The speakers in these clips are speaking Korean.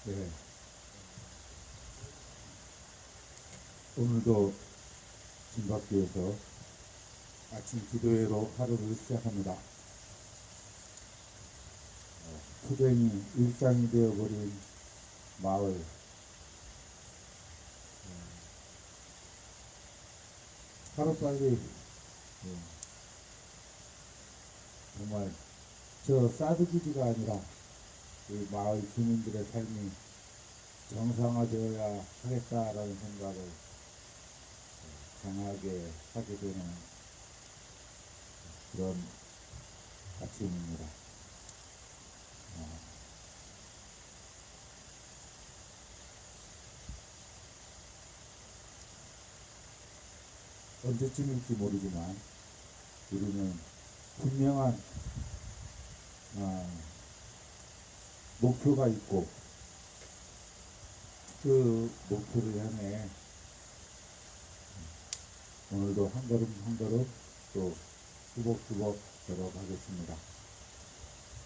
네. 오늘도 진박교에서 아침 기도회로 하루를 시작합니다. 투쟁이 일상이 되어버린 마을. 하루빨리 정말 저 사드기지가 아니라 이 마을 주민들의 삶이 정상화되어야 하겠다라는 생각을 강하게 하게 되는 그런 아침입니다. 언제쯤일지 모르지만 우리는 분명한 목표가 있고 그 목표를 향해 오늘도 한 걸음 한 걸음 또 두벅두벅 걸어가겠습니다.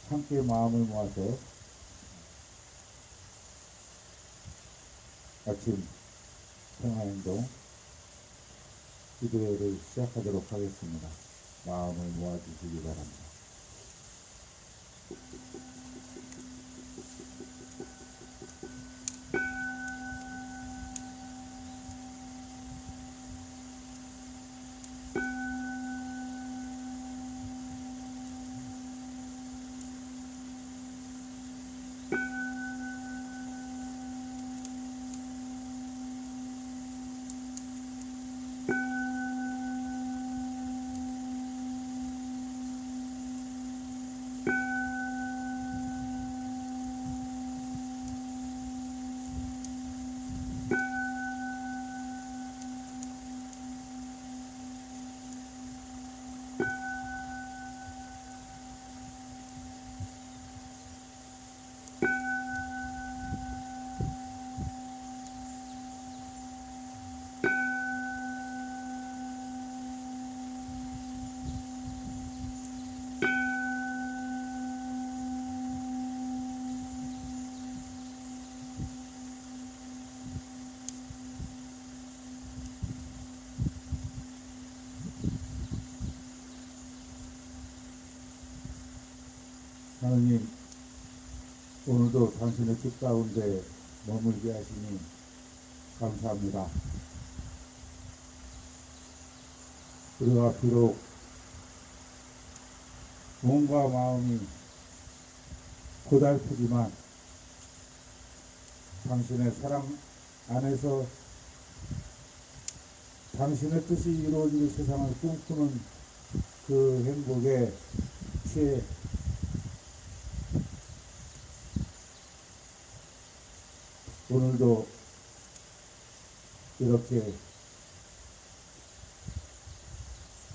함께 마음을 모아서 아침 평화행동 기도회를 시작하도록 하겠습니다. 마음을 모아주시기 바랍니다. 하느님, 오늘도 당신의 뜻 가운데 머물게 하시니 감사합니다. 우리가 비록 몸과 마음이 고달프지만 당신의 사랑 안에서 당신의 뜻이 이루어질 세상을 꿈꾸는 그 행복에 취해 오늘도 이렇게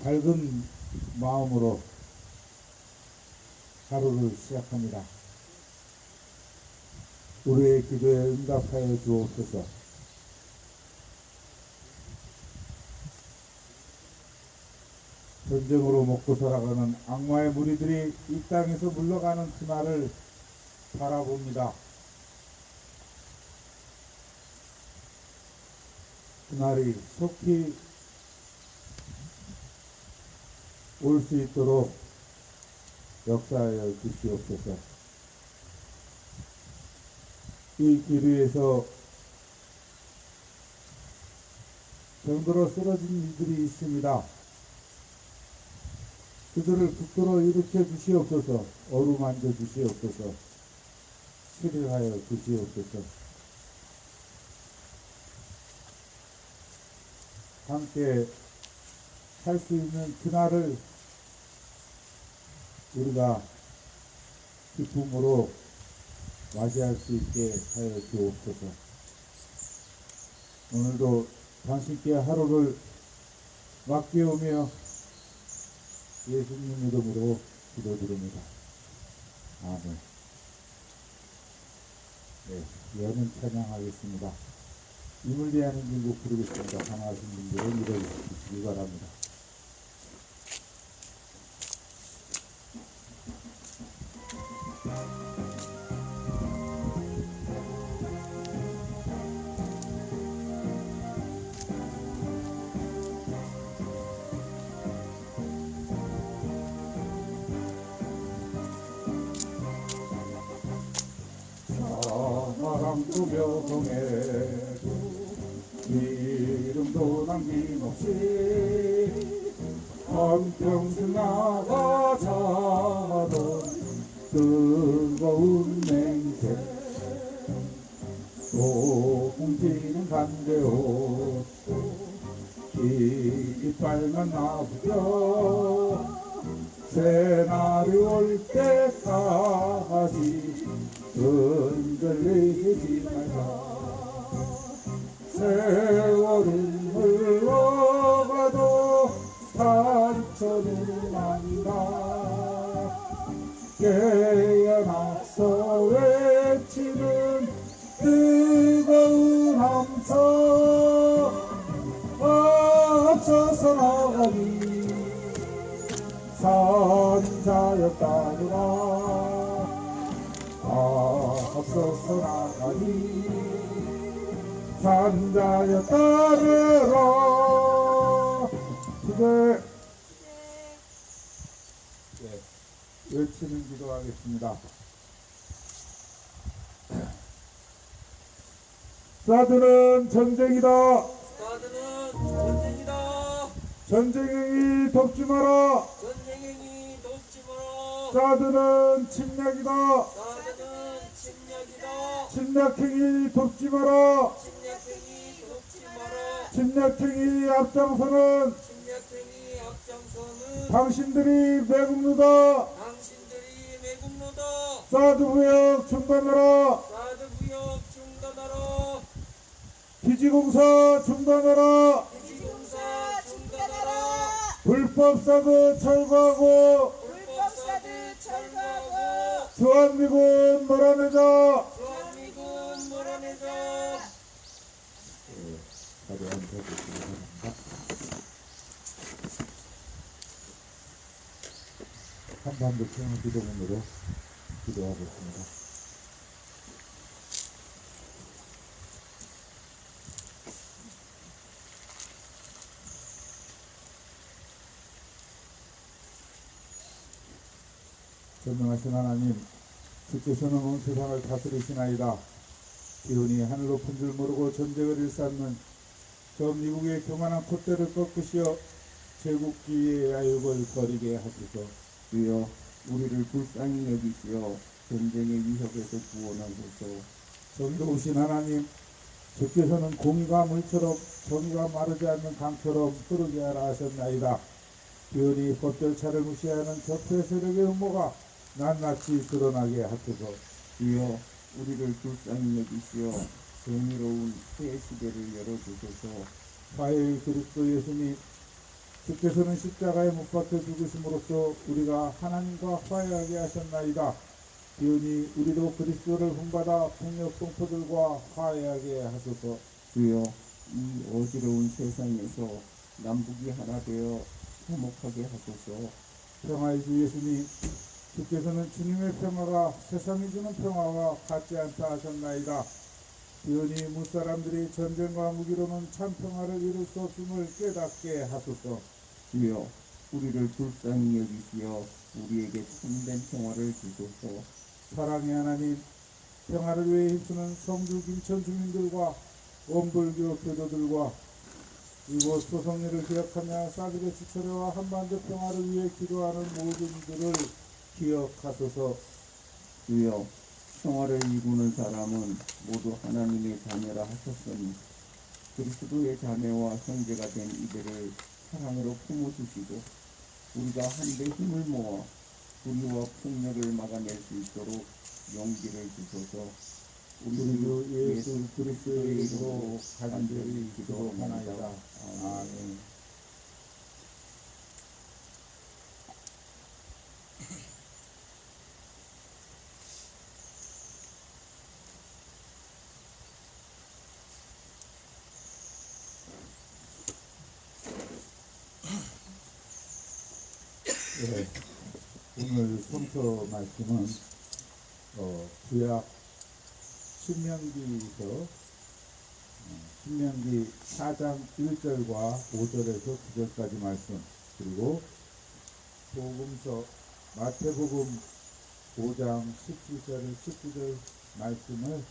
밝은 마음으로 하루를 시작합니다. 우리의 기도에 응답하여 주옵소서. 전쟁으로 먹고 살아가는 악마의 무리들이 이 땅에서 물러가는 그날을 바라봅니다. 그날이 속히 올 수 있도록 역사하여 주시옵소서. 이 기류에서 병들어 쓰러진 이들이 있습니다. 그들을 극도로 일으켜 주시옵소서. 어루만져 주시옵소서. 치료하여 주시옵소서. 함께 살 수 있는 그날을 우리가 기쁨으로 맞이할 수 있게 하여 주옵소서. 오늘도 당신께 하루를 맡기오며 예수님 이름으로 기도드립니다. 아멘. 네, 예언은 찬양하겠습니다. 임을 대하는 진곡 부르겠습니다. 강하신 분들은 일어주시기 바랍니다. 땅도 묘성해도 이름도 남김없이 한평생 나가 자던 뜨거운 맹세 소풍지는 간대옷 이빨만 나부려 새날이 올 때까지 흔들리지 말자 세월은 흘러가도 상처는 안다 깨어나서 외치는 뜨거운 함성 앞서서 나가니 산자였다느라 앞서서 나가니 산자였다느라 기대 외치는 기도하겠습니다. 사드는 전쟁이다. 사드는 전쟁이다. 전쟁행위 돕지 마라. 전쟁행위 돕지 마라. 사드는 침략이다. 사드는 침략이다. 침략행위 돕지 마라. 침략행위 돕지 마라. 침략행위 앞장서는 침략행위 앞장서는 당신들이 매국노다. 당신들이 매국노다. 사드 무역 중단하라. 사드 무역 중단하라. 기지공사 중단하라. 기지공사 중단하라. 불법 사드 철거하고 불법 사드 철거하고 주한미군 몰아내자. 주한미군 몰아내자. 한반도 평화 기도문으로 기도하겠습니다. 전능하신 하나님, 주께서는 온 세상을 다스리시나이다. 기운이 하늘 높은 줄 모르고 전쟁을 일삼는 저 미국의 교만한 콧대를 꺾으시어 제국주의의 야욕을 버리게 하소서. 주여 우리를 불쌍히 여기시어 전쟁의 위협에서 구원하소서. 정의로우신 하나님, 주께서는 공의가 물처럼 정의가 마르지 않는 강처럼 흐르게 하라 하셨나이다. 기운이 법절차를 무시하는 적폐 세력의 음모가 낱낱이 드러나게 하소서. 주여 우리를 불쌍히 여기시어 정의로운 새 시대를 열어주소서. 화해의 그리스도 예수님, 주께서는 십자가에 못 박혀 죽으심으로써 우리가 하나님과 화해하게 하셨나이다. 기운이 우리도 그리스도를 본받아 폭력 동포들과 화해하게 하소서. 주여 이 어지러운 세상에서 남북이 하나 되어 화목하게 하소서. 평화의 주 예수님, 주께서는 주님의 평화가 세상이 주는 평화와 같지 않다 하셨나이다. 기운이 무사람들이 전쟁과 무기로는 참 평화를 이룰 수 없음을 깨닫게 하소서. 주여 우리를 불쌍히 여기시어 우리에게 참된 평화를 주소서. 사랑의 하나님, 평화를 위해 힘쓰는 성주 김천 주민들과 원불교 교도들과 이곳 소성리를 기억하며 사드의 지체와 한반도 평화를 위해 기도하는 모든 이들을 기억하소서. 주여 평화를 이루는 사람은 모두 하나님의 자녀라 하셨으니 그리스도의 자매와 형제가 된 이들을 사랑으로 품어주시고 우리가 한데 힘을 모아 불의와 폭력을 막아낼 수 있도록 용기를 주소서. 우리 주 예수 그리스도의 이름으로 간절히 기도하나이다. 아멘. 네, 오늘 성서 말씀은 구약 신명기에서 신명기 4장 1절과 5절에서 9절까지 말씀, 그리고 복음서 마태복음 5장 17절 19절 말씀을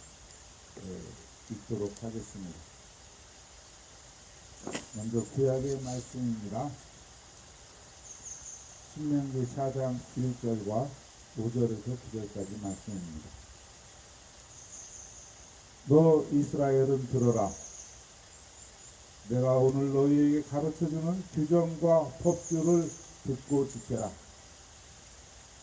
읽도록 하겠습니다. 먼저 구약의 말씀입니다. 신명기 4장 1절과 5절에서 9절까지 말씀입니다. 너 이스라엘은 들어라. 내가 오늘 너희에게 가르쳐주는 규정과 법규를 듣고 지켜라.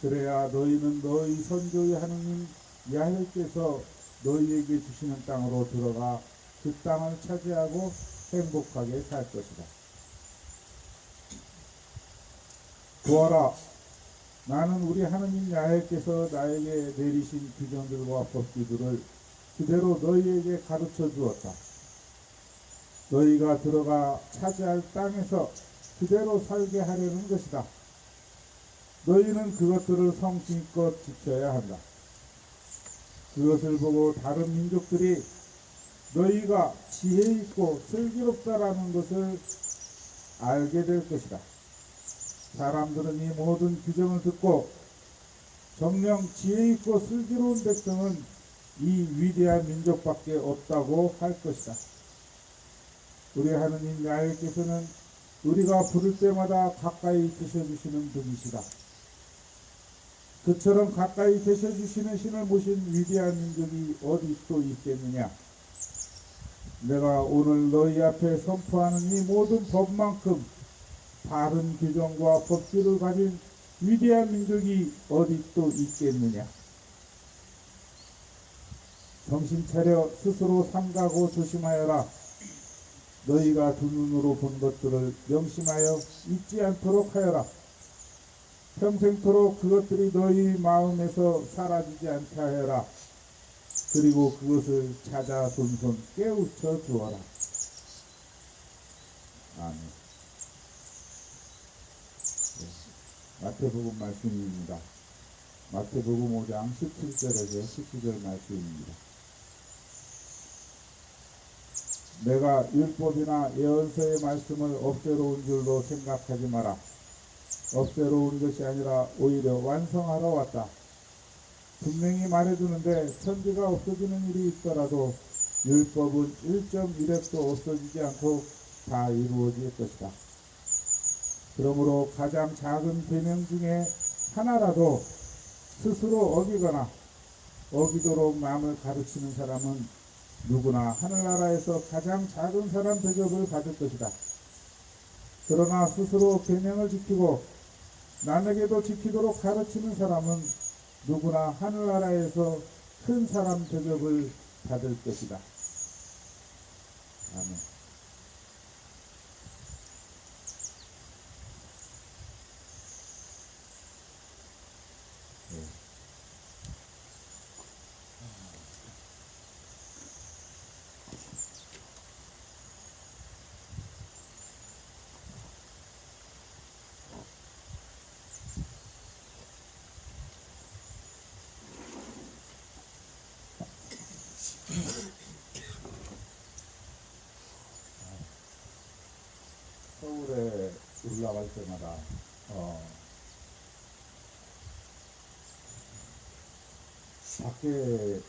그래야 너희는 너희 선조의 하느님 야훼께서 너희에게 주시는 땅으로 들어가 그 땅을 차지하고 행복하게 살 것이다. 보아라, 나는 우리 하느님 야훼께서 나에게 내리신 규정들과 법규들을 그대로 너희에게 가르쳐 주었다. 너희가 들어가 차지할 땅에서 그대로 살게 하려는 것이다. 너희는 그것들을 성심껏 지켜야 한다. 그것을 보고 다른 민족들이 너희가 지혜 있고 슬기롭다라는 것을 알게 될 것이다. 사람들은 이 모든 규정을 듣고 정녕 지혜 있고 슬기로운 백성은 이 위대한 민족밖에 없다고 할 것이다. 우리 하느님 야훼께서는 우리가 부를 때마다 가까이 계셔주시는 분이시다. 그처럼 가까이 계셔주시는 신을 모신 위대한 민족이 어디 또 있겠느냐. 내가 오늘 너희 앞에 선포하는 이 모든 법만큼 바른 규정과 법규를 가진 위대한 민족이 어디 또 있겠느냐. 정신 차려 스스로 삼가고 조심하여라. 너희가 두 눈으로 본 것들을 명심하여 잊지 않도록 하여라. 평생토록 그것들이 너희 마음에서 사라지지 않게 하여라. 그리고 그것을 찾아 손손 깨우쳐 주어라. 아멘. 마태복음 말씀입니다. 마태복음 5장 17절에서 19절 말씀입니다. 내가 율법이나 예언서의 말씀을 없애러 온 줄로 생각하지 마라. 없애러 온 것이 아니라 오히려 완성하러 왔다. 분명히 말해주는데 천지가 없어지는 일이 있더라도 율법은 1.1획도 없어지지 않고 다 이루어질 것이다. 그러므로 가장 작은 계명 중에 하나라도 스스로 어기거나 어기도록 남을 가르치는 사람은 누구나 하늘나라에서 가장 작은 사람 대접을 받을 것이다. 그러나 스스로 계명을 지키고 남에게도 지키도록 가르치는 사람은 누구나 하늘나라에서 큰 사람 대접을 받을 것이다. 아멘. 서울에 올라갈 때마다 밖에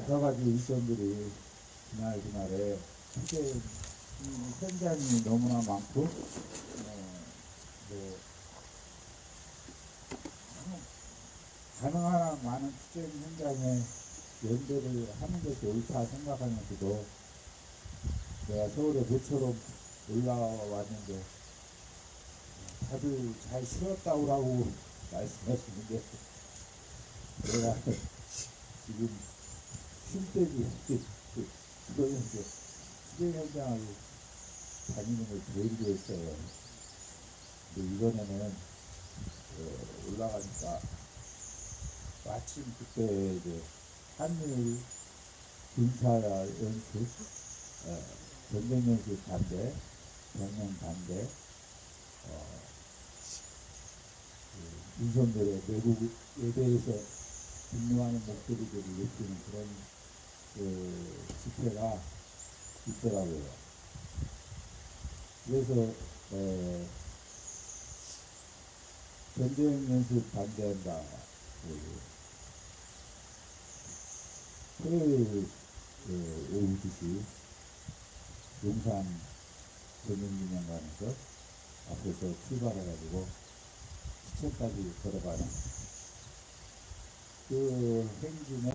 여러 가지 일선들이 그날에 크게 현장이 너무나 많고 가능한 많은 투쟁 현장에 연대를 하는 것이 옳다 생각하면서도 내가 서울에 모처럼 올라왔는데 다들 잘 쉬었다 오라고 말씀하시는데 내가 지금 쉴 때니 그러면서 투쟁 현장을 다니는 걸 제일 좋아했어요. 근데 이번에는 올라가니까 마침 그때 이제 한일 군사야 연습 전쟁 연습 반대, 병영 반대, 인선들의 내국에 대해서 분노하는 목소리들을 느끼는 그런 집회가 있더라고요. 그래서 전쟁 연습 반대한다. 토요일 오후 2시 용산 전용기념관에서 앞에서 출발해가지고 시청까지 걸어가는 그 행진에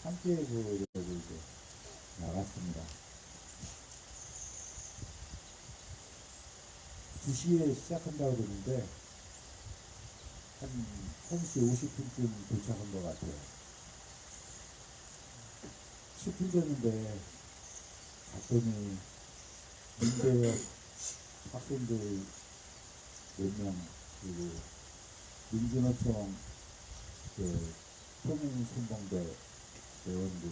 함께 보려고 이제 나갔습니다. 2시에 시작한다고 그러는데 한 1시 50분쯤 도착한 것 같아요. 10분 됐는데 갔더니 민대역 학생들 몇 명, 그리고 민주노총 그 통행선봉대 회원들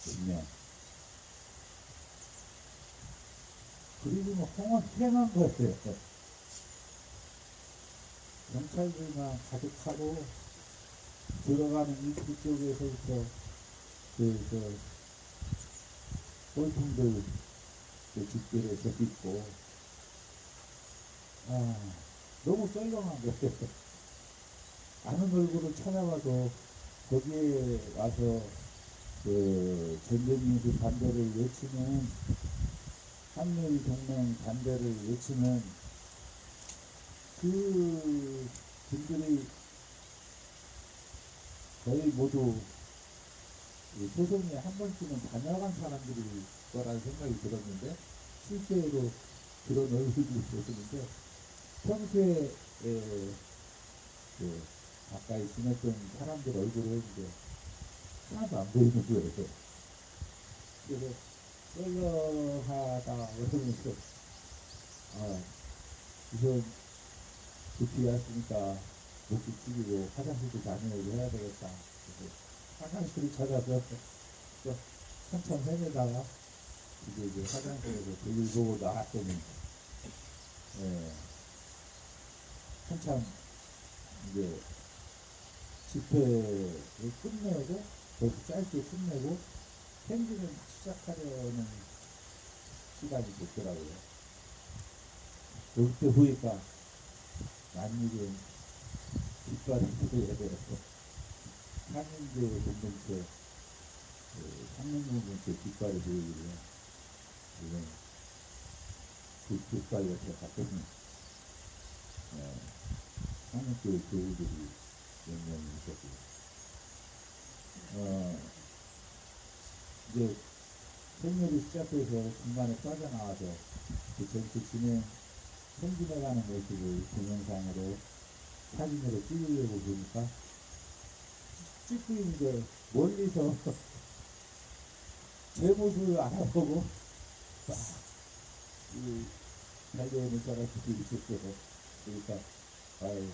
몇 명, 그리고 뭐 행한 거예요. 경찰들만 가득하고 들어가는 입구 쪽에서부터 꼴통들 집들에 서 있고, 너무 썰렁한 거예요. 아는 얼굴을 찾아봐도 거기에 와서 그 전쟁민주 반대를 외치는, 한일 동맹 반대를 외치는 그 분들이 거의 모두 소송에 한 번쯤은 다녀간 사람들일 거라는 생각이 들었는데, 실제로 그런 얼굴들이 보이는데, 평소에 가까이 지냈던 사람들 얼굴을 이제 하나도 안 보이는 거예요. 그래서 썰렁하다 그러면서, 우선 급히 왔으니까 목기 죽이고 화장실도 다녀오고 해야 되겠다. 그래서 화장실을 찾아서 또 한참 헤매다가 이제 화장실에서 볼일 보고 나왔더니, 한참 이제 집회를 끝내고, 벌써 짧게 끝내고 행진을 막 시작하려는 시간이 됐더라고요. 그때 보니까 낯익은 깃발이 보여야 돼요. 상인대 공동체, 상인공동체 깃발이 보이길래, 그 깃발 옆에 갔더니, 상인교회 교우들이 몇 명 있었고, 이제 생일이 시작돼서 중간에 빠져나와서 그 전체 진행, 행진해가는 모습을 동영상으로, 사진으로 찍으려고 보니까, 찍고 있는데 멀리서 제 모습을 알아보고 막 달려오는 사람들이 있었어요. 그러니까 아유,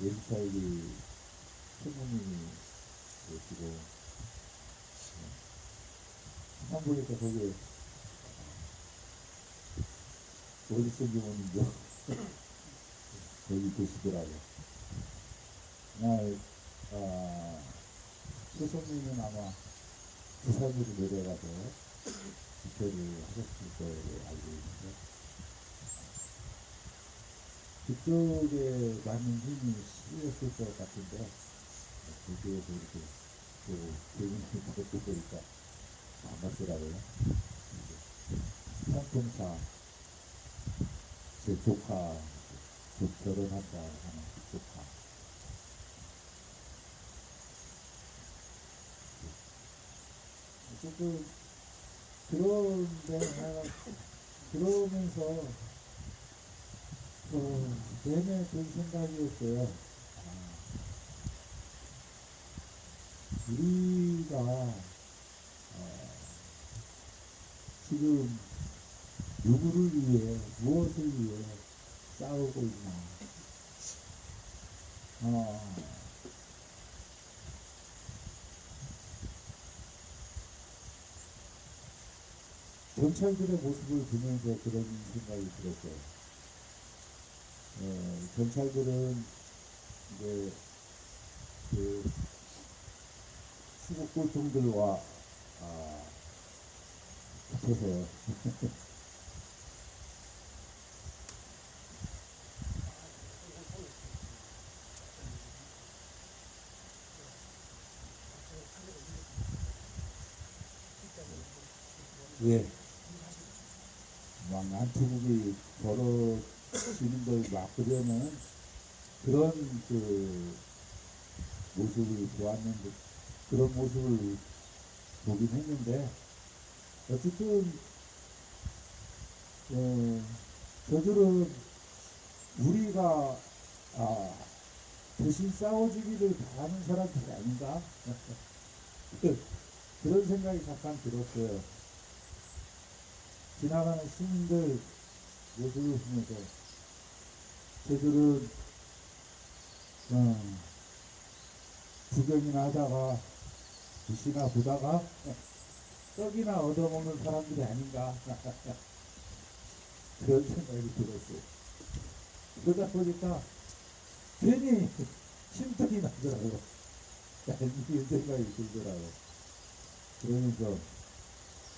예수사역이 총무님이 오시고, 한 보니까 거기에 어디서 오는 거 거기 계시더라고요. 최성민은 아마 부산으로 내려가서 집회를 하셨을 거로 알고 있는데, 그쪽에 많은 힘이 실렸을 것 같은데, 거기에서 이렇게 또 대민이 받고 보니까 안 맞더라고요. 형통사, 제 조카, 곧 결혼한다 하는 그 조카. 조금 그런데 내가 그러면서 내내 든 생각이었어요. 우리가 지금 누구를 위해, 무엇을 위해 싸우고 있나. 경찰들의 모습을 보면서 그런 생각이 들었어요. 경찰들은 이제 그 수국 꼴통들과 붙어서 예. 막 난투극이 벌어지는 걸 막으려는 그런 그 모습을 보았는데, 그런 모습을 보긴 했는데, 어쨌든, 저들은 우리가, 대신 싸워주기를 바라는 사람들이 아닌가? 그런 생각이 잠깐 들었어요. 지나가는 시민들 모습을 보면서, 저들은, 구경이나 하다가, 빛이나 보다가, 떡이나 얻어먹는 사람들이 아닌가. 그런 생각이 들었어요. 그러다 보니까, 괜히 심통이 나더라고. 이런 생각이 들더라고. 그러면서,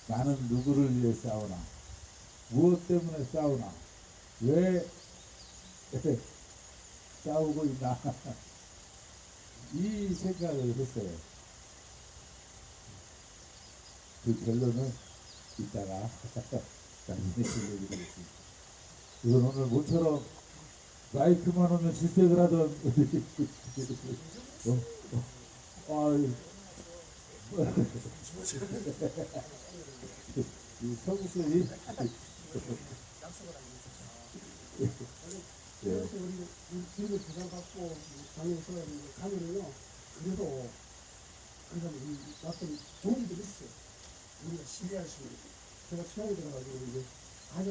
나는 누구를 위해 싸우나? 무엇 때문에 싸우나? 왜 싸우고 있나? 이 생각을 했어요. 그 결론은 이따가 나중에 들려드리겠습니다. 이건 오늘 모처럼 마이크만 오면 질색을 하던 아유, 이 성수이 그래서 우리 집을 부담받고 당연히 가면은요, 그래도 이 어떤 동기들이 있어요. 우리가 신뢰할 수 있는. 제가 취향이 들어가지고 이제 가장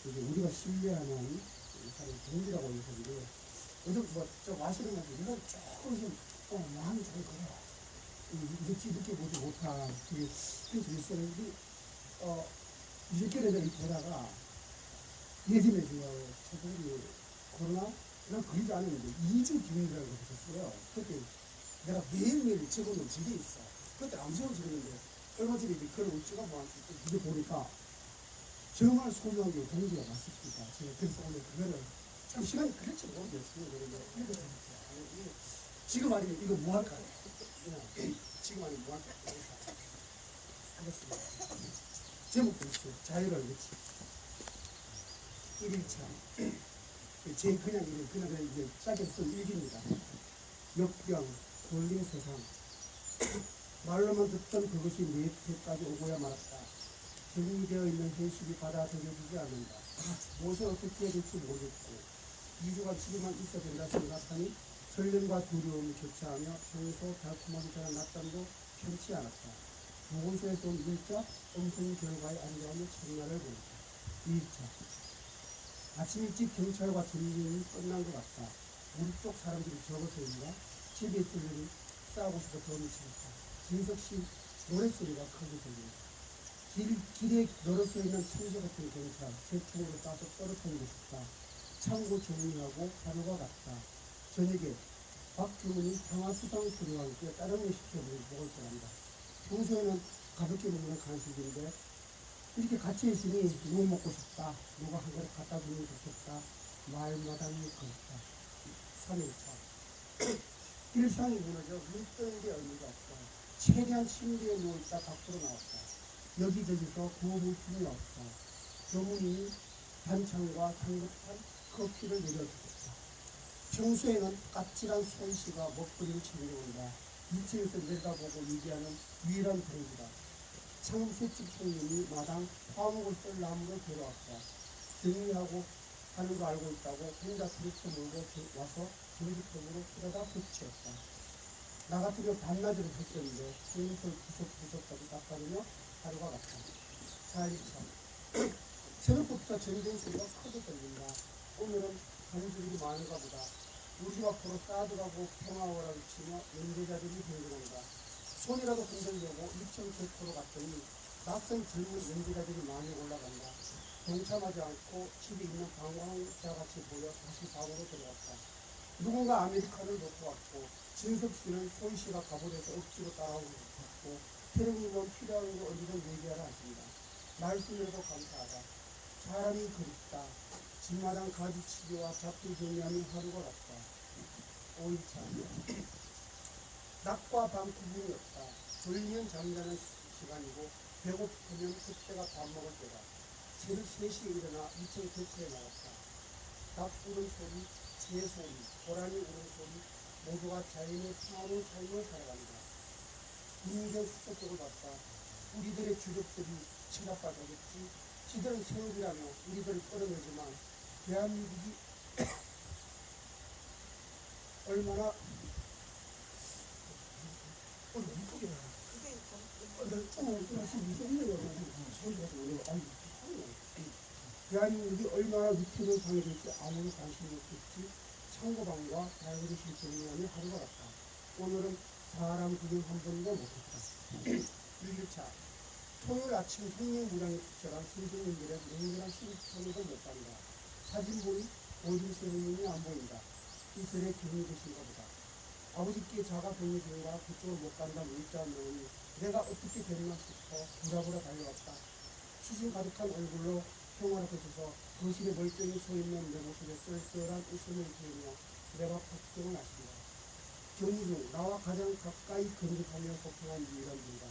이제 우리가 신뢰하는 사람 동기라고 해서 어제 저 마시는 건데 이건 조금 마음이 좀 그래. 이렇게 보지 못한 그게 있어요. 이렇게 내가 보다가 예전에 저분이 코로나 걸리지 않았는데 2주 기준이라고 했었어요. 그때 내가 매일매일 적어놓은 집에 있어. 그때 안 적어지는데 얼마 전에 이제 그걸 찍어보고 이제 보니까 정말 소중한 게 동기가 맞습니다. 제가 그래서 오늘 그거를 참 시간이 그럴지 모르겠어요. 그런데 지금 아니면 이거 뭐 할까요? 지금 아니면 뭐 할까요? 하겠습니다. 제목도 있어요. 자유를 외치. 1일차. 제 그냥 이제 짧게 쓴 일기입니다. 역병, 돌림 세상. 말로만 듣던 그것이 내 곁까지 오고야 말았다. 정리되어 있는 현실이 받아들여지지 않는다. 무엇을 어떻게 해야 될지 모르겠고 2주간 집에만 있어야 된다 생각하니 설렘과 두려움이 교차하며 평소 달콤하게 자란 낮잠도 편치 않았다. 보건소에서 온 문자, 음성 결과에 안도하며 첫날을 보냈다. 2일차. 아침 일찍 경찰과 점검이 끝난 것 같다. 우리 쪽 사람들이 적어서인가 집에 있을 일이 싸우고 싶어 더 미치겠다. 진석씨 노랫소리가 크게 들린다. 길에 널어서 있는 천재 같은 경찰, 새 총으로 쏴서 떨어뜨리고 싶다. 창고 정리하고 하루가 갔다. 저녁에 박규문이 평화수상소리와 함께 짜장면 시켜보고 먹을 거란다. 평소에는 가볍게 먹는 간식인데 이렇게 같이 있으니 뭐 먹고 싶다. 누가 한 그릇 갖다 주면 좋겠다. 말마당이 그렇다. 3일차. 일상이 무너져 눈 뜨는 게 의미가 없다. 최대한 침대에 누워있다 밖으로 나왔다. 여기저기서 구호물품이 없다. 교무님이 반찬과 향긋한 커피를 내려주셨다. 평소에는 까칠한 소희씨가 먹거리를 챙겨온다. 2층에서 내려다보고 얘기하는 유일한 그룹이다. 창새집 형님이 마당 화목을 썰 나무를 데려왔다. 정리하고 하는 거 알고 있다고 혼자 트랙터 몰고 와서 전기톱으로 끌어다 붙였다. 나 같으면 반나절을 했었는데 형님들 구석구석까지 닦아내며 하루가 갔다. 4일차. 새벽부터 전쟁 소리가 크게 들린다. 오늘은 가족들이 많은가 보다. 우리 집 앞으로 싸들어가고 평화오라 외치며 연대자들이 행진한다. 손이라도 흔들려고 2층 데코로 갔더니 낯선 젊은 연대자들이 많이 올라간다. 동참하지 않고 집에 있는 관광자같이 보여 다시 방으로 들어갔다. 누군가 아메리카노를 놓고 왔고 진석씨는 소희씨가 가보려서 억지로 따라오고 싶었고 테레비는 필요한 거 언제든 얘기하라 하십니다. 말씀이라도 감사하다. 사람이 그립다. 집마당 가지치기와 잡기 정리하는 하루가 갔다. 5일차. 낮과 밤 구분이 없다. 졸리면 잠자는 시간이고 배고프면 그때가 밥 먹을 때다. 새벽 3시에 일어나 2층 대처에 나갔다. 닭 우는 소리, 새 소리, 고라니 우는 소리 모두가 자연의 평화로운 삶을 살아간다. 군경 수첩국을 봤다. 우리들의 주족들이 체납받았겠지. 지들은 세월이라며 우리들을 끌어내지만 대한민국이 얼마나 이쁘게 대한민국이 얼마나 위태로운 상이 될지 아무런 관심이 없겠지. 창고방과 다이어리실 정리하는 하루가 같다. 오늘은 사람 구경 한 번도 못했다. 1일차 토요일 아침 혁명무장에 투철한 선생님들의 맹렬한 시위편에도 못 간다. 사진 보니 오줌 선생님이 안 보인다. 이슬에 병이 되신가 보다. 아버지께 자가 병이 되는가 그쪽으로 못 간다 문자 넣으니 내가 어떻게 됐나 싶어 부랴부랴 달려왔다. 시신 가득한 얼굴로 평화를 거쳐서 거실에 멀쩡히 서있는 내 모습에 쏠쏠한 웃음을 지으며 내가 박수를 하신다. 경중 나와 가장 가까이 근접하며 소통한 유일한 분이다.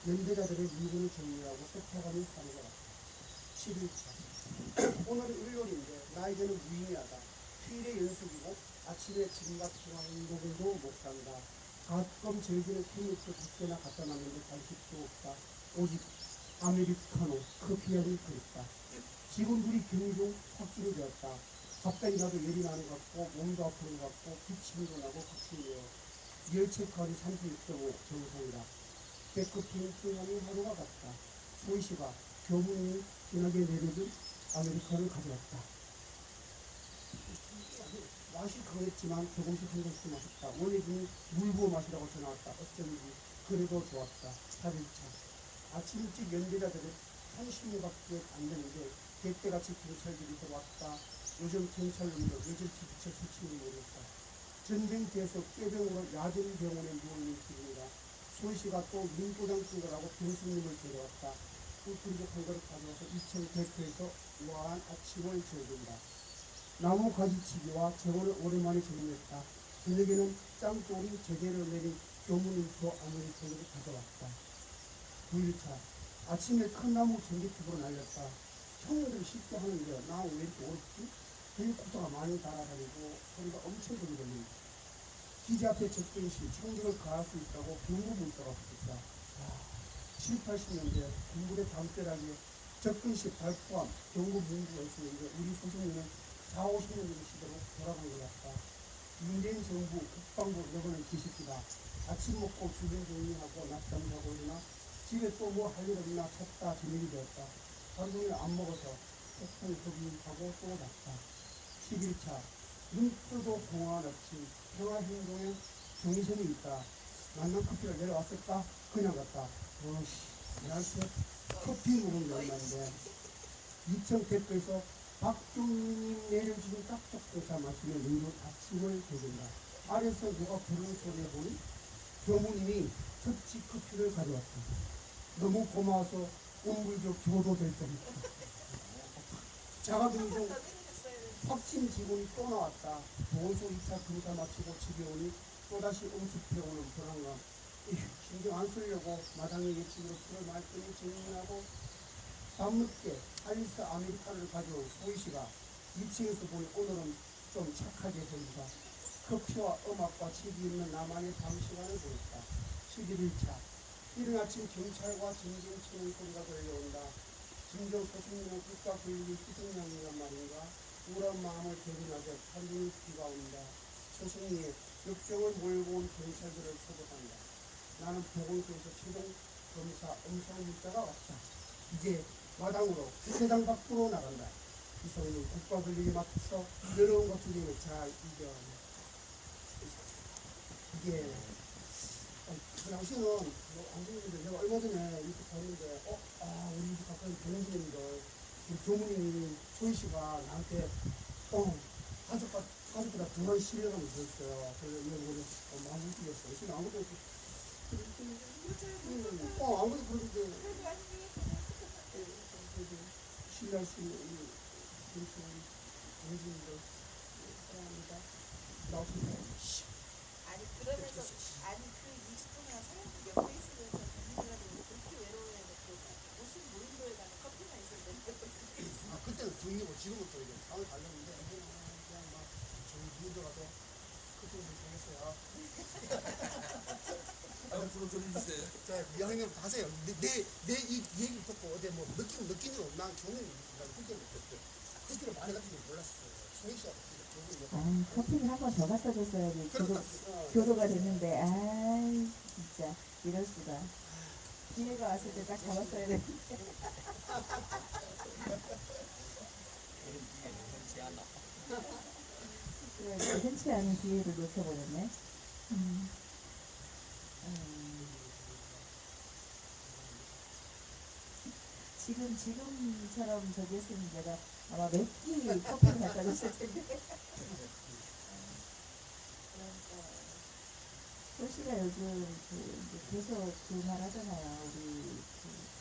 연대자들의 물건을 정리하고 세탁하는 하루가 같다. 11차 오늘은 일요일인데 나에게는 무의미하다. 휴일의 연속이고 아침에 지금 같은 운동도 못 간다. 가끔 즐기는 케이크 100개나 갖다 놨는데 간식도 없다. 오직 아메리카노 커피향이 그립다. 직원들이 경종 확진이 되었다. 갑자기 나도 열이 나는 것 같고 몸도 아픈 것 같고 기침도 나고 각성되어 열체크하니 36.5 정상이다. 배꼽 팽팽하는 하루가 같다. 소희씨가 교무님이 진하게 내려준 아메리카노를 가져왔다. 맛이 강했지만 조금씩 한 잔씩 마셨다. 원래는 물 부어 마시라고 전화왔다. 어쩐지 그래도 좋았다. 8일차 아침 일찍 연대자들은 30명밖에 안 되는데 개떼같이 경찰들이 들어왔다. 요즘 경찰놈들 왜 저렇게 미쳐 수치는지 모르겠다. 전쟁 뒤에서 꾀병으로 야전 병원에 누워있는 기분이다. 소희씨가 또 민고장 찍으라고 병수님을 데려왔다. 꿀꿀이적 한 그릇 가져와서 2층 대표에서 우아한 아침을 즐긴다. 나무 가지치기와 재원을 오랜만에 정리했다. 저녁에는 짱돌이 제대로 내린 교무님표 아메리카노를 가져왔다. 9일차 아침에 큰 나무 전기톱으로 날렸다. 형님들이 쉽게 하는데 나 왜 이렇게 어렵지? 헬리콥터가 많이 날아다니고 소리가 엄청 크게 들린다. 기지 앞에 적군 시 총격을 가할 수 있다고 경고 문자가 붙었다. 7, 80년대 군부대 담벼락에 접근 시 발포함 경고 문구가 있었는데 우리 소속님은 4, 50년대 시대로 돌아간 것 같다. 문재인 정부 국방부 여건은 기습이다. 아침 먹고 주변 정리하고 낮잠 자고 일어나 집에 또 뭐 할 일 없나 찾다 저녁이 되었다. 하루 종일 안 먹어서 폭풍 흡입하고 또 잤다. 11차 눈 뜨고 공허한 아침 평화행동에 정신이 있다. 만난 커피가 내려왔을까? 그냥 갔다. 날씨 커피 먹은 게 얼마인데 2층 댓글에서 박종민님 내려주신 짝짝꿍차 마시며 눈으로 아침을 대준다. 아래서 누가 부르는 소리에 보니 교무님이 특치 커피를 가져왔다. 너무 고마워서 운불교 교도될 뻔했다. 자가병동 확진 직원이 또 나왔다. 보건소 2차 검사 마치고 집에 오니 또다시 응습해오는 불안감. 신경 안 쓰려고 마당에 예측으로 풀을 말끔히 정리하고 밤늦게 아이스 아메리카노를 가져온 소희씨가 2층에서 보니 오늘은 좀 착하게 보인다. 커피와 음악과 책이 있는 나만의 밤 시간을 보냈다. 11일차 이른 아침 경찰과 전쟁 치는 소리가 들려온다. 진정 소식님은 국가 권력의 희생양이란 말인가? 우울한 마음을 대변하듯 하루 종일 비가 온다. 소식리에 역병을 몰고 온 경찰들을 소독한다. 나는 보건소에서 최종 검사 음성 문자가 왔다. 이제 마당으로 세상 밖으로 나간다. 이성은 국가 권력에 맞서 어려운 것 중에 잘 이겨내. 이게 그 당시는 안 보이는데 내가 얼마 전에 이렇게 봤는데 우리 집 가까이 동생님들 우리 교무님이 소희씨가 나한테 가족보다 더 신뢰감을 줬어요. 그래서 이거 보고 마음이 뛰었어요. 지금 아무것도 아무것도 그런데 신뢰할 수 있는 우리 동생님들 사랑합니다. 나오십니다. 아니 그러면서 아니 그 20분이나 사연이 옆에 있으면서 우리들한테 그렇게 지금부터 이제 상을 가려는데 그냥 막 정리더라도 커피 좀 되겠어요. 앞으로 돌리세요. 자, 이왕이면 하세요. 이 얘기 듣고 어제 뭐 느낀 적 없나? 교훈이 커피를 많이 가지고 몰랐어. 소희 씨하고 아, 커피를 한 번 더 갖다 줬어야지. 교도가 됐는데, 아이, 진짜, 이럴 수가. 기회가 왔을 때 딱 잡았어야 돼. 그래, 흔치 않은 기회를 놓쳐버렸네. 지금처럼 저기 했으면 내가 아마 몇 끼 커피를 갖다 줬을 텐데. 소시가 요즘 이제 계속 그 말 하잖아요. 우리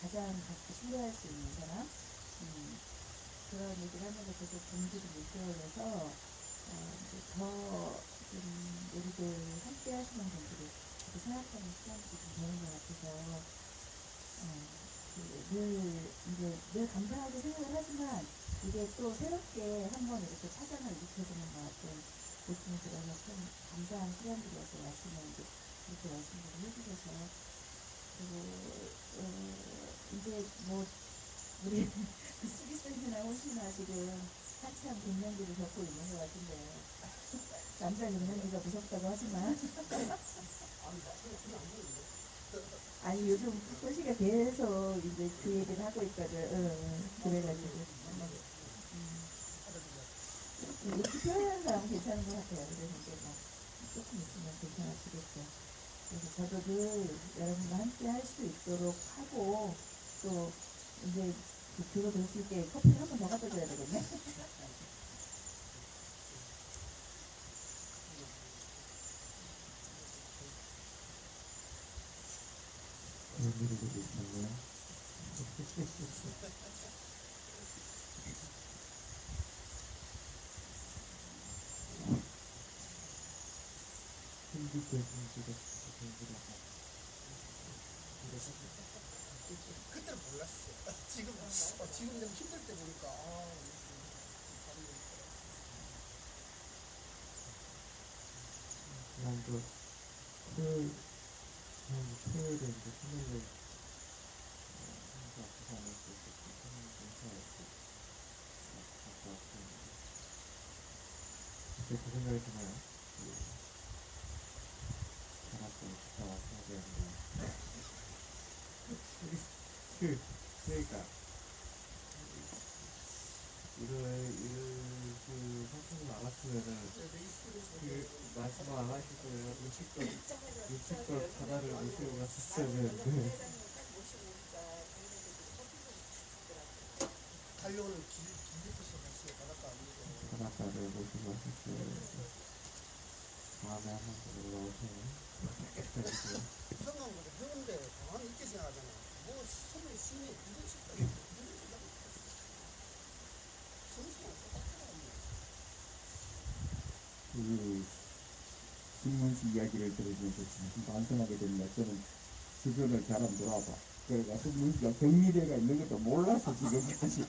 가장 신뢰할 수 있는 사람. 그런 얘기를 하면서 계속 동기를 일깨워내서 이제 더 좀 우리들 함께 하시는 분들이 그렇게 생각하는 시간들이 좀 되는 것 같아서 늘 감사하게 생각을 하지만 이게 또 새롭게 한번 이렇게 파장을 일으켜주는 것 같은 느낌이 들어서 좀 감사한 시간들이어서 말씀을 그렇게 말씀을 해주셔서 그리고 이제 뭐 우리 수기센터나 호시나 지금 한참 갱년기를 겪고 있는 것 같은데 남자 갱년기가 무섭다고 하지만 아니 요즘 호시가 계속 이제 그 얘기를 하고 있거든. 그래가지고 이렇게 표현하는 사람은 괜찮은 것 같아요. 그래서 이제 뭐 조금 있으면 괜찮아지겠죠. 그래서 저도 늘 여러분과 함께 할 수 있도록 하고 또 이제 그거 될 수 있게 커피를 한 번 더 갖다 줘야 되겠네. 그런 일이 되고 있었네요. 그때는 몰랐어. 지금 좀 힘들 때 보니까 난그 토요일에 이제 수능을 앞에서 안 할 수 있었고 수능 검사했고 갔다 왔었는데 그때 그 생각이 드나요? 전학도 갔다 왔어야 되는데 그러니까 그 선생님 안 왔으면은 그 말씀 안 하시고 육식껏 바다를 모시고 갔었어야 되는데 달려오는 길부터 갔어요. 바닷가 아니고. 바닷가를 모시고 갔었어야 되는데 다음에 한 번 더 놀러오세요. 부산간 거죠. 해운대 공항이 있게 생각하잖아. 뭐 서울 시내 이런 식으로 그 신문식 이야기를 들으면서 참 반성하게 됩니다. 저는 주변을 잘 안 돌아봐. 그러니까 신문식가 경리대가 있는 것도 몰라서 지금까지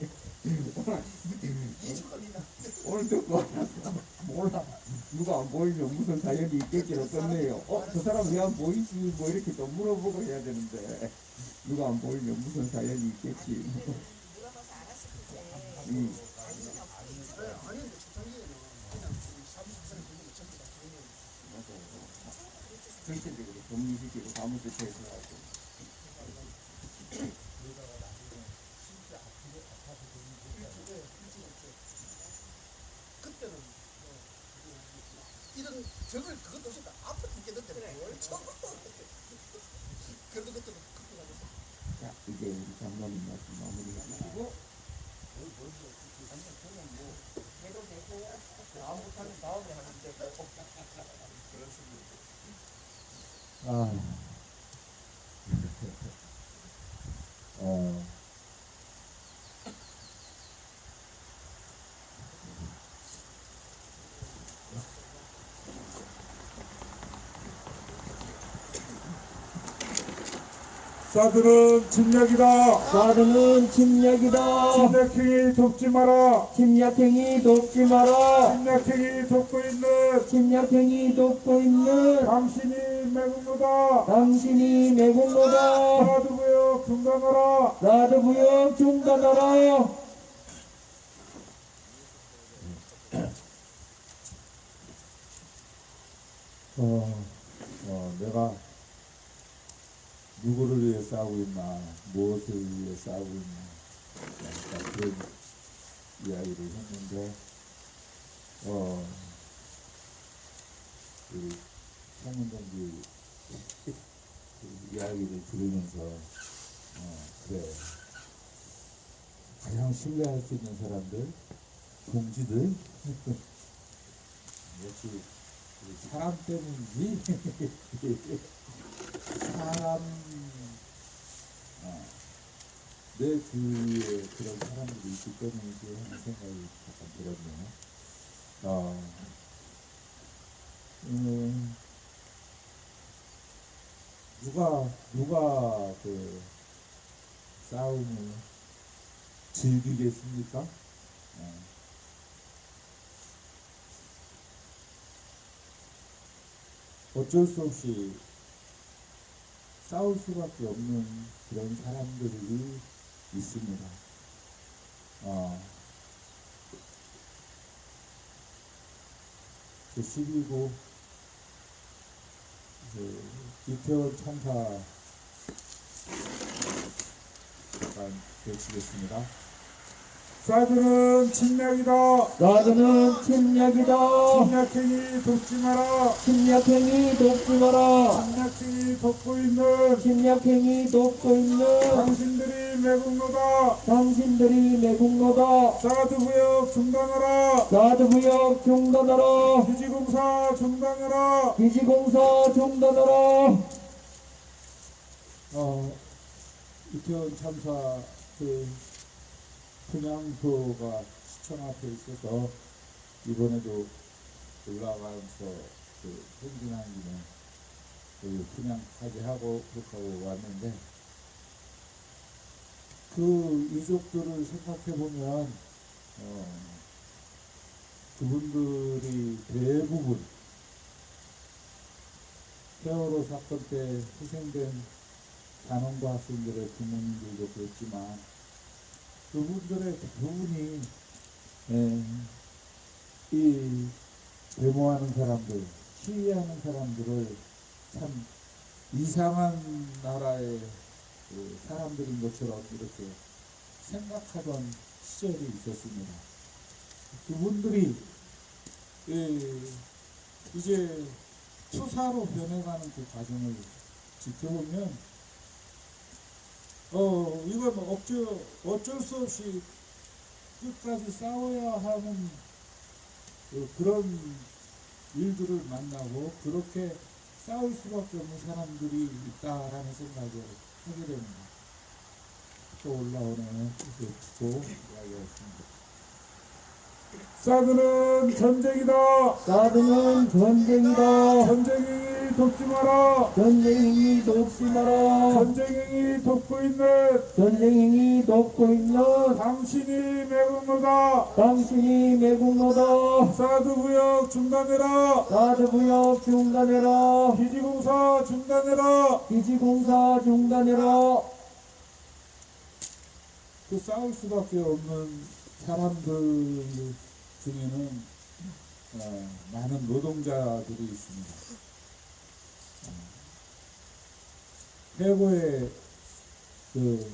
오늘 듣고 몰라. 누가 안 보이면 무슨 사연이 있겠지로 끝내요. 저 사람 왜 안 보이지? 뭐 이렇게 또 물어보고 해야 되는데 누가 안 보이면 무슨 사연이 있겠지. 물어봐서 알았을 텐데 아니 초창기에는 그냥 사무실에 있는 전부 다 맞아요. 전체적으로 정리시키고 사무실 배수하고 그때는 이런 적을 그것도 없었다. 아파 죽겠는데 뭘 적어. 그래도 그때는 커피 가졌어. 자 이제 우리 장로님 말씀 마무리해 주시고 다음부터는 다음에 하는데 아, 사드는 침략이다. 사드는 침략이다. 침략행위 돕지 마라. 침략행위 돕지 마라. 침략행위 돕고 있는 침략행위 돕고 있는 당신이 매국노다. 당신이 매국노다. 사드부역 중단하라. 사드부역 중단하라. 내가 누구를 위해 싸우고 있나, 무엇을 위해 싸우고 있나, 약간 그런 이야기를 했는데, 우리 송문정기 그 이야기를 들으면서, 그래. 가장 신뢰할 수 있는 사람들, 동지들, 역시 사람 때문이지. 사람, 내 주위에 그런 사람들이 있기 때문이지 하는 생각이 잠깐 들었네요. 누가 그 싸움을 즐기겠습니까? 어쩔 수 없이 싸울 수밖에 없는 그런 사람들이 있습니다. 그 12구 이태원 참사 잠깐 외치겠습니다. 사드는 침략이다. 사드는 침략이다. 침략행위 돕지 마라. 침략행위 돕지 마라. 침략행위 돕고 있는 침략행위 돕고 있는 당신들이 매국노다. 당신들이 매국노다. 사드부역 중단하라. 사드부역 중단하라. 기지공사 중단하라. 기지공사 중단하라. 이태원 참사 분향소가 시청 앞에 있어서 이번에도 올라가서 행진한 김에 분향까지 하고 그렇게 하고 왔는데, 그 유족들을 생각해 보면 그분들이 대부분 세월호 사건 때 희생된 단원고 학생들의 부모님들도 그렇지만 그분들의 대부분이 이 데모하는 사람들, 시위하는 사람들을 참 이상한 나라의 사람들인 것처럼 이렇게 생각하던 시절이 있었습니다. 그분들이 이제 투사로 변해가는 그 과정을 지켜보면 이건 어쩔 수 없이 끝까지 싸워야 하는 그런 일들을 만나고 그렇게 싸울 수밖에 없는 사람들이 있다라는 생각을 하게 됩니다. 또 올라오네. 듣고 이야기했습니다. 사드는 전쟁이다. 사드는 전쟁이다. 전쟁이 돕지 마라. 전쟁이 돕지 마라. 전쟁이 돕고 있는 전쟁이 돕고 있는 당신이 매국노다. 당신이 매국노다. 사드부역 중단해라. 사드부역 중단해라. 기지공사 중단해라. 기지공사 중단해라. 그 싸울 수밖에 없는 사람들 중에는 많은 노동자들이 있습니다. 해고의 그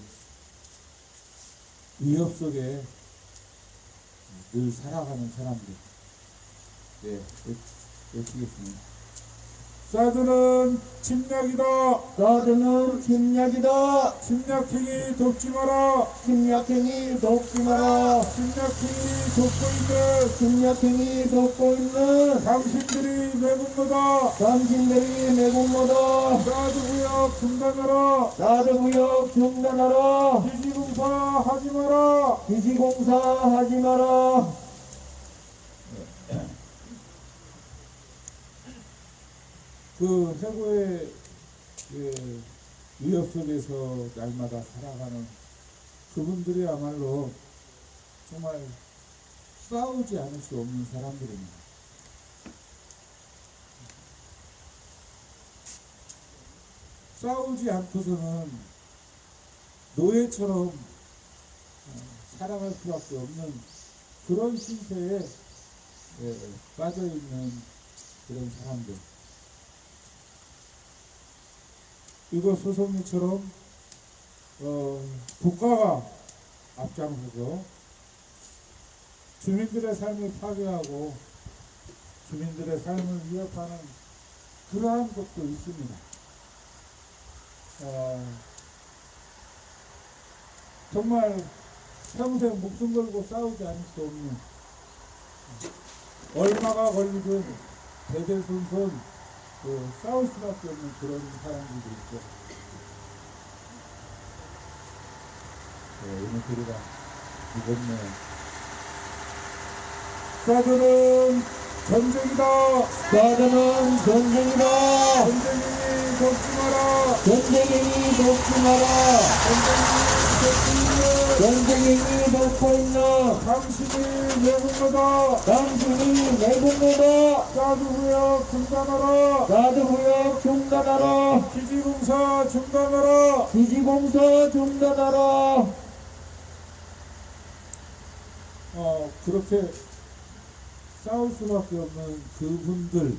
위협 속에 늘 살아가는 사람들. 네, 외치겠습니다. 사드는 침략이다. 사드는 침략이다. 침략행위 돕지 마라. 침략행위 돕지 마라. 침략행위 돕고 있는 침략행위 돕고 있는 당신들이 매국노다. 당신들이 매국노다. 사드부역 중단하라. 사드부역 중단하라. 기지공사 하지 마라. 기지공사 하지 마라. 그 해고의 위협 속에서 날마다 살아가는 그분들이야말로 정말 싸우지 않을 수 없는 사람들입니다. 싸우지 않고서는 노예처럼 살아갈 수밖에 없는 그런 신세에 빠져있는 그런 사람들. 이거 소송리처럼 국가가 앞장서서 주민들의 삶을 파괴하고 주민들의 삶을 위협하는 그러한 것도 있습니다. 정말 평생 목숨 걸고 싸우지 않을 수 없는, 얼마가 걸리든 대대손손 싸울 수밖에 없는 그런 사람들도 있죠. 오늘 소리가 무겁네요. 사드는 전쟁이다. 사드는 전쟁이다. 전쟁이니 돕지 마라. 전쟁이 돕지 마라. 전쟁이 돕고 있나. 당신이 내국노다. 당신이 내국노다. 사드구역 중단하라. 사드구역 중단하라. 기지공사 중단하라. 기지공사 중단하라. 그렇게 싸울 수밖에 없는 그분들,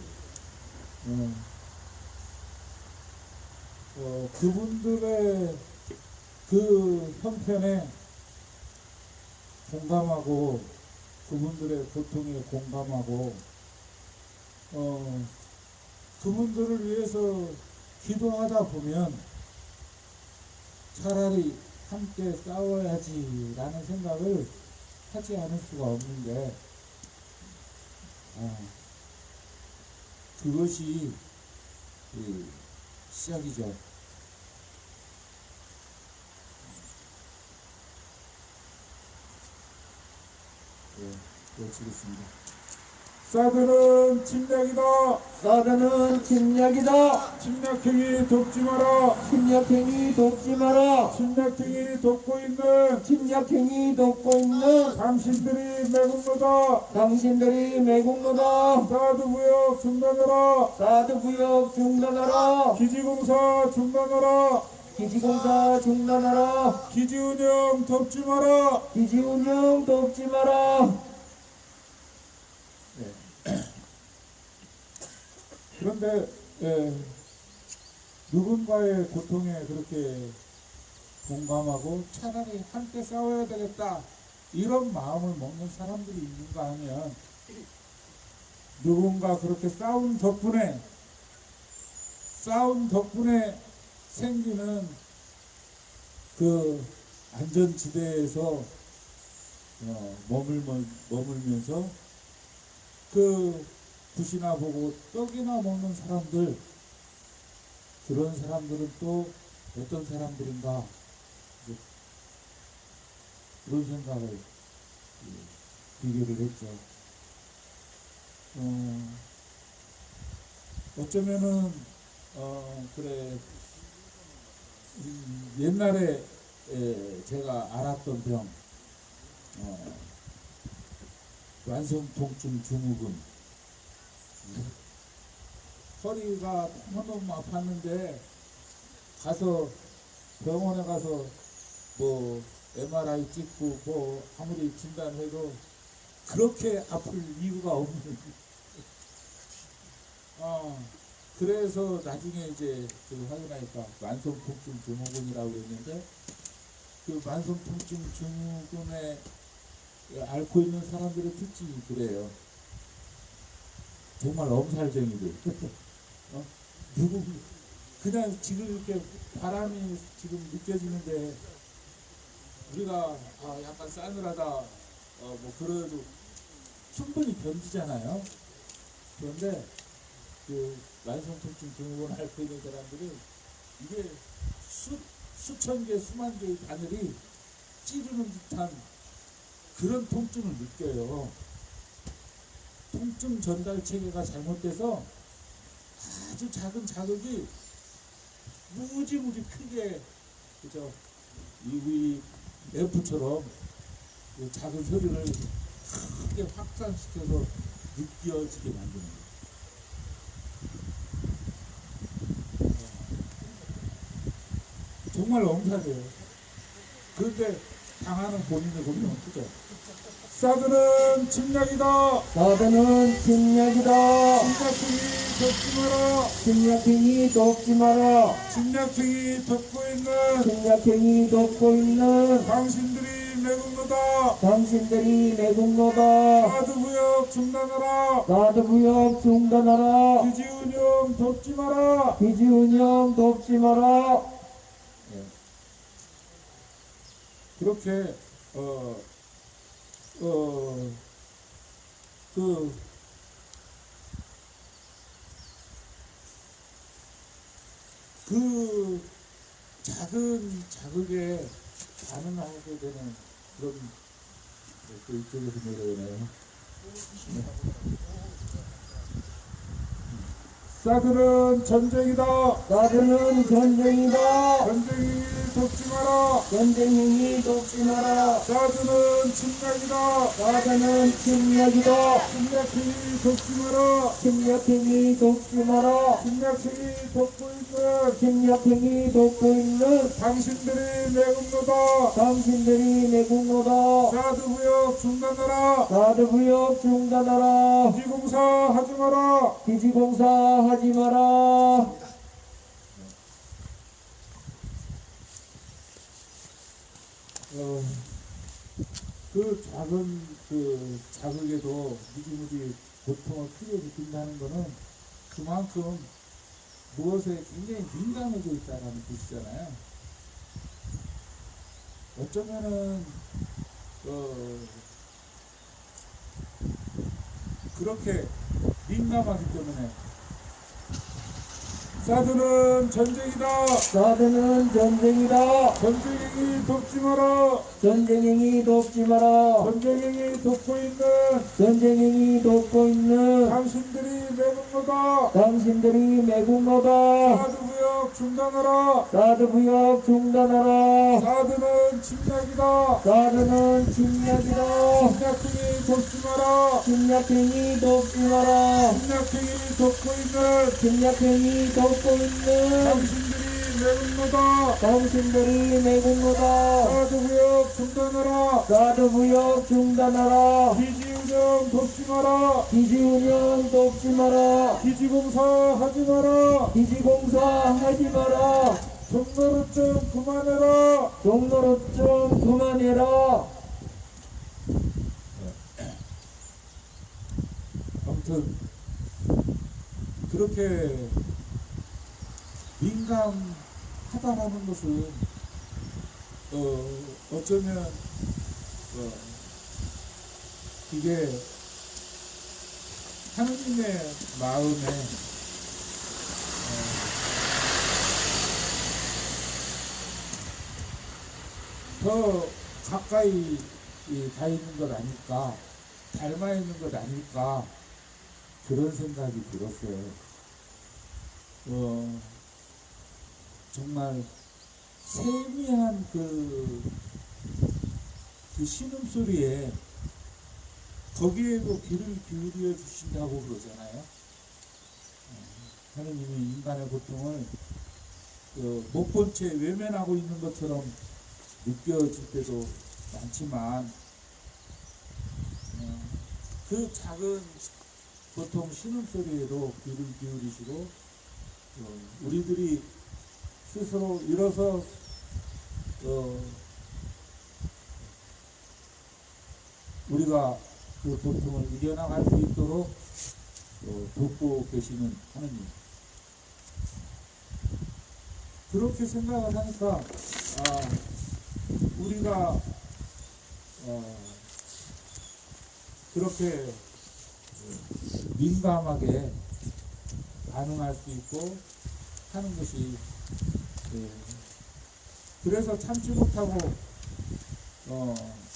그분들의 그 형편에 공감하고, 그분들의 고통에 공감하고, 그분들을 위해서 기도하다 보면 차라리 함께 싸워야지라는 생각을 하지 않을 수가 없는데, 그것이 시작이죠. 외치겠습니다. 사드는 침략이다. 사드는 침략이다. 침략행위 돕지 마라. 침략행위 돕지 마라. 침략행위 돕고 있는 침략행위 돕고 있는 당신들이 매국노다. 당신들이 매국노다. 사드구역 중단하라. 사드구역 중단하라. 기지공사 중단하라. 기지공사 중단하라. 기지운영 돕지 마라. 기지운영 돕지 마라. 그런데 누군가의 고통에 그렇게 공감하고 차라리 함께 싸워야 되겠다 이런 마음을 먹는 사람들이 있는가 하면, 누군가 그렇게 싸운 덕분에 생기는 그 안전지대에서 머물면서 그 굿이나 보고 떡이나 먹는 사람들, 그런 사람들은 또 어떤 사람들인가, 그런 생각을 비교를 했죠. 어쩌면은 그래, 옛날에 제가 알았던 병, 완성통증 증후군, 허리가 너무 아팠는데 가서 병원에 가서 뭐 MRI 찍고 뭐 아무리 진단해도 그렇게 아플 이유가 없는. 그래서 나중에 이제 그 확인하니까 만성통증 증후군이라고 했는데, 그 만성통증 증후군에 앓고 있는 사람들의 특징이 그래요. 정말 엄살쟁이들. 그냥 지금 이렇게 바람이 지금 느껴지는데 우리가 약간 싸늘하다 뭐 그래도 충분히 견디잖아요. 그런데 그 만성통증 증후군 앓고 있는 사람들이 이게 수천 개 수만 개의 바늘이 찌르는 듯한 그런 통증을 느껴요. 통증 전달 체계가 잘못돼서 아주 작은 자극이 무지무지 크게 그죠? 이 앰프처럼 이 작은 소리를 크게 확산시켜서 느껴지게 만드는 거예요. 정말 엄살이에요. 그런데 당하는 본인의 고민은 크죠. 사드는 침략이다. 사드는 침략이다. 침략행위 덮지 마라. 침략행위 돕지 마라. 침략행위 덮고 있는 침략행위 돕고 있는 당신들이 매국노다. 당신들이 매국노다. 사드구역 중단하라. 사드구역 중단하라. 기지운영 덮지 마라. 기지운영 돕지 마라. 그렇게 그 작은 자극에 반응하게 되는 그런 또 이쪽에서 내려오네요. 사드는 전쟁이다. 사드는 전쟁이다. 전쟁이 덮지 마라. 전쟁행위 돕지 마라. 사드는 침략이다. 사드는 침략이다. 침략행위 덮지 마라. 침략행위 돕지 마라. 침략행위 덮고 있는 침략행위 돕고 있는 당신들이 매국노다. 당신들이 매국노다. 사드구역 중단하라. 사드구역 중단하라. 기지공사 하지 마라. 기지공사 하지 마라. 그 작은 그 자극에도 무지무지 고통을 크게 느낀다는 것은 그만큼 무엇에 굉장히 민감해져 있다는 뜻이잖아요. 어쩌면은 그렇게 민감하기 때문에 사드는 전쟁이다. 사드는 전쟁이다. 전쟁행위 덮지 마라. 전쟁행위 돕지 마라. 전쟁행위 덮고 있는 전쟁행위 돕고 있는 당신들이 매국노다. 당신들이 매국노다. 사드구역 중단하라. 사드구역 중단하라. 사드는 침략이다. 사드는 침략이다. 침략행위 덮지 마라. 침략행위 돕지 마라. 침략행위 덮고 있는 침략행위 돕고 있는 당신들이 매국노다. 당신들이 매국노다. 사드구역 중단하라. 사드구역 중단하라. 기지운영 덮지 마라. 기지운영 돕지 마라. 기지공사 하지 마라. 기지공사 하지 마라. 종로를 좀 그만해라. 종로로 좀 그만해라. 아무튼 그렇게 민감하다라는 것은 어쩌면 이게 하느님의 마음에 더 가까이 가 있는 것 아닐까, 닮아 있는 것 아닐까, 그런 생각이 들었어요. 정말 세미한 그 신음소리에 거기에도 귀를 기울여 주신다고 그러잖아요. 하느님이 인간의 고통을 못 본 채 외면하고 있는 것처럼 느껴질 때도 많지만 그 작은 고통 신음소리에도 귀를 기울이시고 우리들이 스스로 일어서 우리가 그 고통을 이겨나갈 수 있도록 돕고 계시는 하느님. 그렇게 생각을 하니까 우리가 그렇게 민감하게 반응할 수 있고 하는 것이 그래서 참지 못하고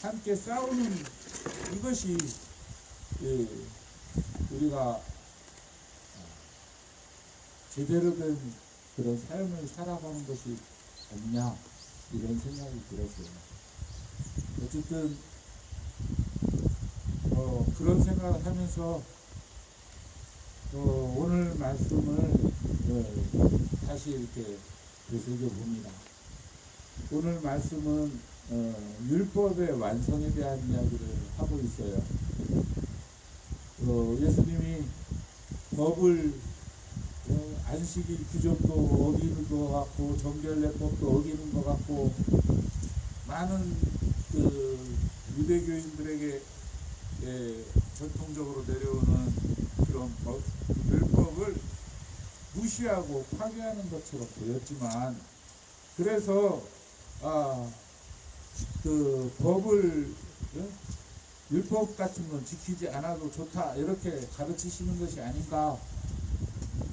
함께 싸우는 이것이 우리가 제대로 된 그런 삶을 살아가는 것이 아니냐 이런 생각이 들었어요. 어쨌든 그런 생각을 하면서 오늘 말씀을 다시 이렇게 되새겨 봅니다. 오늘 말씀은 율법의 완성에 대한 이야기를 하고 있어요. 예수님이 법을 안식일 규정도 어기는 것 같고 정결례법도 어기는 것 같고 많은 그 유대교인들에게 전통적으로 내려오는 그런 율법을 무시하고 파괴하는 것처럼 보였지만 그래서 그 법을 율법 같은 건 지키지 않아도 좋다 이렇게 가르치시는 것이 아닌가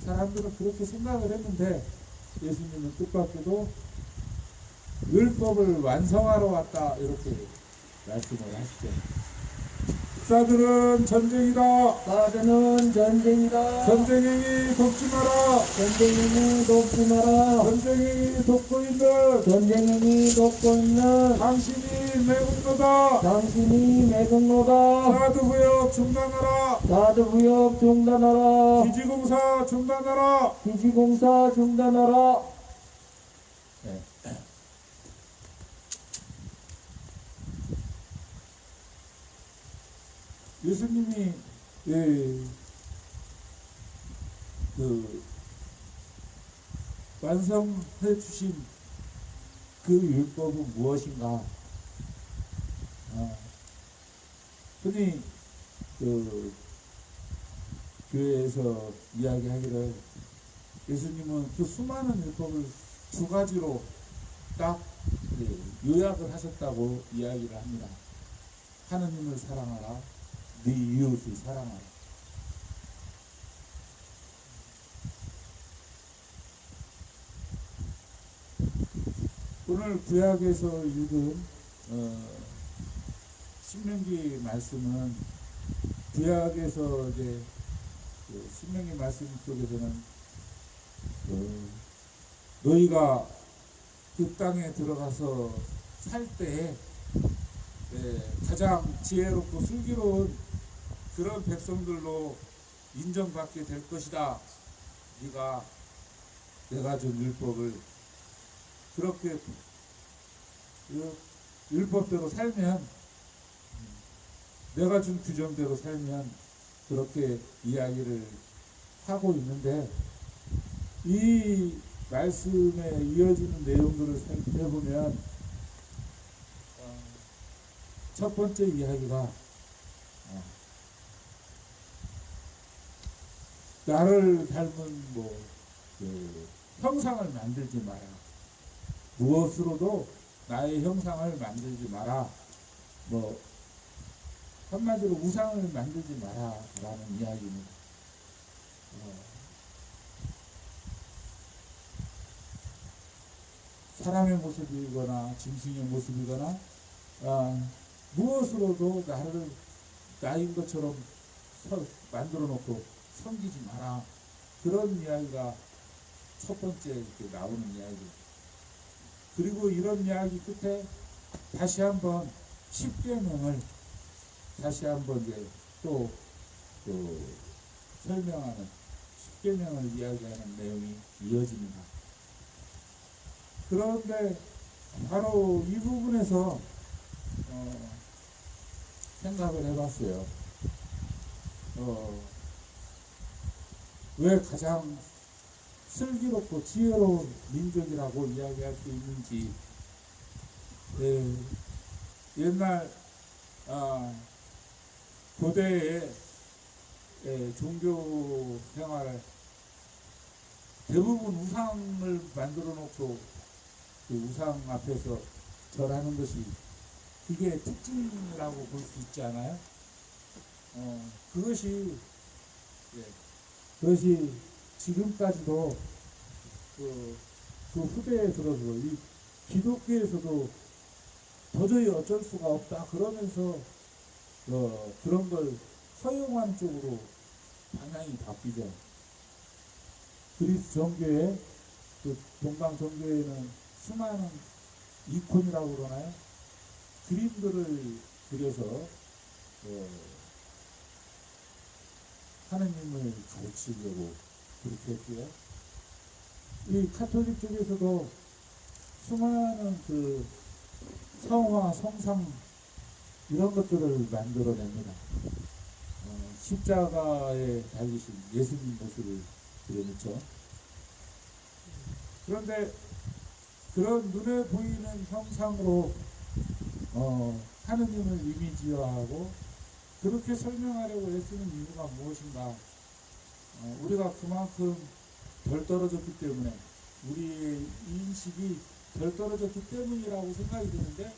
사람들은 그렇게 생각을 했는데 예수님은 뜻밖에도 율법을 완성하러 왔다 이렇게 말씀을 하시죠. 사들은 전쟁이다. 사드는 전쟁이다. 전쟁행위 돕지 마라. 전쟁행위 돕지 마라. 전쟁행위 돕고 있는 전쟁행위 돕고 있는 당신이 매국노다. 당신이 매국노다. 사드구역 중단하라. 사드구역 중단하라. 기지공사 중단하라. 기지공사 중단하라. 네. 예수님이 그 완성해 주신 그 율법은 무엇인가? 흔히 그 교회에서 이야기하기를 예수님은 그 수많은 율법을 두 가지로 딱 요약을 하셨다고 이야기를 합니다. 하느님을 사랑하라. 네 이웃을 사랑하라. 오늘 구약에서 읽은 신명기 말씀은 구약에서 이제 그 신명기 말씀 속에서는 너희가 그 땅에 들어가서 살 때에 가장 지혜롭고 슬기로운 그런 백성들로 인정받게 될 것이다. 네가 내가 준 율법을 그렇게 율법대로 살면 내가 준 규정대로 살면 그렇게 이야기를 하고 있는데 이 말씀에 이어지는 내용들을 살펴보면 첫 번째 이야기가 나를 닮은 형상을 만들지 마라. 무엇으로도 나의 형상을 만들지 마라. 한마디로 우상을 만들지 마라 라는 이야기입니다. 사람의 모습이거나 짐승의 모습이거나 무엇으로도 나인 것처럼 만들어 놓고 섬기지 마라. 그런 이야기가 첫 번째 이렇게 나오는 이야기입니다. 그리고 이런 이야기 끝에 다시 한번 10계명을 다시 한번 이제 또 설명하는 10계명을 이야기하는 내용이 이어집니다. 그런데 바로 이 부분에서 생각을 해봤어요. 왜 가장 슬기롭고 지혜로운 민족이라고 이야기할 수 있는지 옛날 고대의 종교 생활 대부분 우상을 만들어 놓고 그 우상 앞에서 절하는 것이 그게 특징이라고 볼 수 있지 않아요? 그것이 지금까지도 그 후대에 들어서 이 기독교에서도 도저히 어쩔 수가 없다 그러면서 그런 걸 허용하는 쪽으로 방향이 바뀌죠. 그리스 정교의 그 동방정교에는 수많은 이콘이라고 그러나요? 그림들을 그려서 하느님을 조치려고 그렇게 했고요. 이 카톨릭 쪽에서도 수많은 그 성화, 성상 이런 것들을 만들어냅니다. 십자가에 달리신 예수님 모습을 그려놓죠. 그런데 그런 눈에 보이는 형상으로 하느님을 이미지화하고 그렇게 설명하려고 애쓰는 이유가 무엇인가? 우리가 그만큼 덜 떨어졌기 때문에 우리의 인식이 덜 떨어졌기 때문이라고 생각이 드는데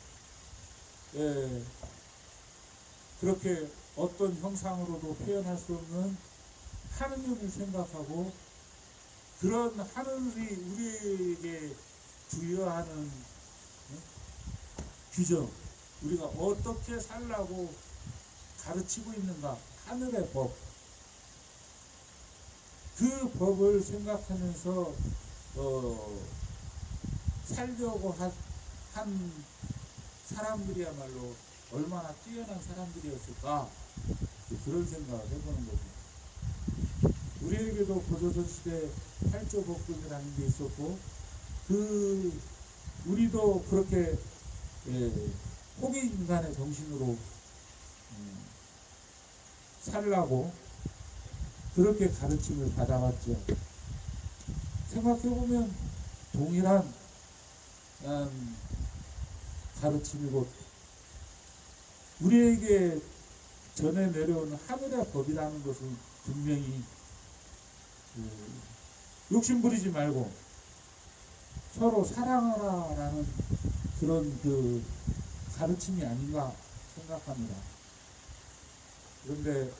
그렇게 어떤 형상으로도 표현할 수 없는 하느님을 생각하고 그런 하늘이 우리에게 부여하는 규정, 우리가 어떻게 살라고 가르치고 있는가, 하늘의 법, 그 법을 생각하면서 살려고 한 사람들이야말로 얼마나 뛰어난 사람들이었을까, 그런 생각을 해보는 거죠. 우리에게도 고조선시대 팔조복근이라는 게 있었고, 우리도 그렇게 호기 인간의 정신으로 살라고 그렇게 가르침을 받아왔죠. 생각해보면 동일한 가르침이고 우리에게 전해 내려온 하늘의 법이라는 것은 분명히 욕심부리지 말고 서로 사랑하라라는 그런 그 가르침이 아닌가 생각합니다. 그런데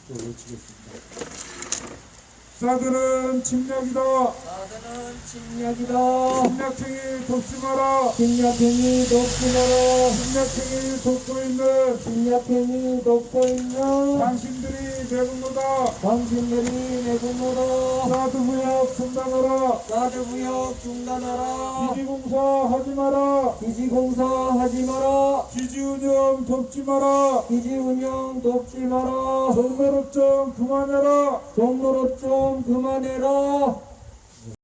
또 외치겠습니다. 사드는 침략이다. 나드는 침략이다. 침략행위 돕지 마라. 침략행위 돕지 마라. 침략행위 돕고 있는 침략행위 돕고 있는 당신들이 내군노다. 당신들이 내군노다. 사드 무역 중단하라. 사드 부역 중단하라. 기지공사 하지 마라. 기지공사하지 마라. 기지운영 돕지 마라. 기지운영 돕지 마라. 종로롭 좀 그만해라. 종로로 좀 그만해라.